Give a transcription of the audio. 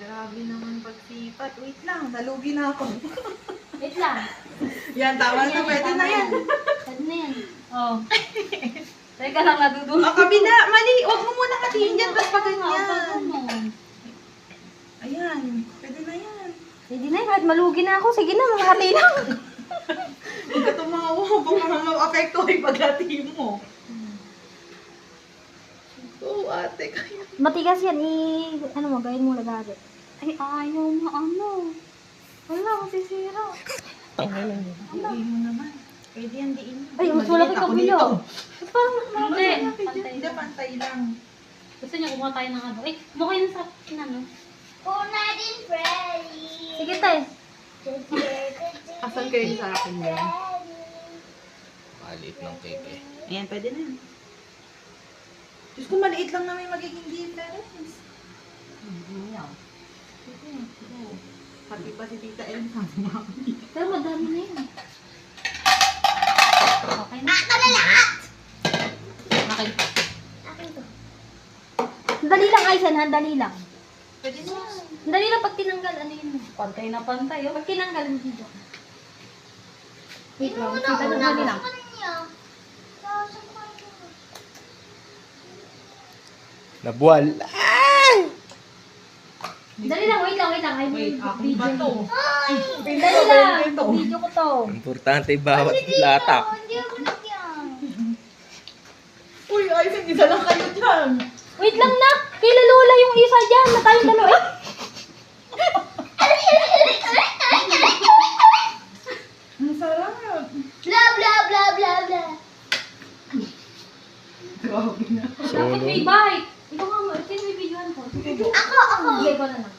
Grabe naman pagsipat. Wait lang, nalugi na ako. Wait lang. Yan, tama na. Pwede na yan. Pwede na yan. Oh. Teka lang, nadudulog. O, kabila. Mali. Huwag mo muna katiin dyan. Tapos pa ganyan. Ayan. Pwede na yan. Pwede na yan. Kahit malugi na ako. Sige na, makati lang. Huwag ka tumawa. Baka ma-apekto ay paghati mo. Oo, ate. Kaya. Matigas yan. Ano mo, gawin mo lagari. Ay, ayaw mo ano. Wala, masisira. Diin mo naman. Pwede yan, diin mo. Ay, mas wala kang kabilo. Parang Hindi. pantay Hindi, lang. pantay lang. Gusto niya kumuha tayo ng ano. Ay, mukha yun sa ano. Una din, Freddy. Sige, tayo. Asan kayo sa akin yan? Maliit ng cake eh. Ayan, pwede na yan. Diyos ko, maliit lang na may magiging difference. Hindi yan. Pati pa si Tita Ellen sama. Pero madami na yun. Okay na. Ako na lahat. Okay. Akin to. Dali lang, Aisan, ha? Dali lang. Pwede na. Dali lang pag tinanggal, ano yun? Pantay na pantay. Oh. Pag tinanggal, hindi dyan. Wait lang, Una, kita lang, dali lang. Sa kanya. Sa kanya. Nabuwal. Dali lang, wait lang. Ay, Wait, may akong video. ba to? Ay, Dali lang, video ko to. Importante bawat latak. hindi ako nagyan. Uy, ay, isa lang kayo dyan. Wait lang, nak. Kila Lola yung isa dyan. Na tayong dalawa. Ang sarap. Blah, blah, blah, blah, blah. Grabe na. Dapat may bite. Ikaw nga, sino may videoan ko? Ako. Sige ko na lang.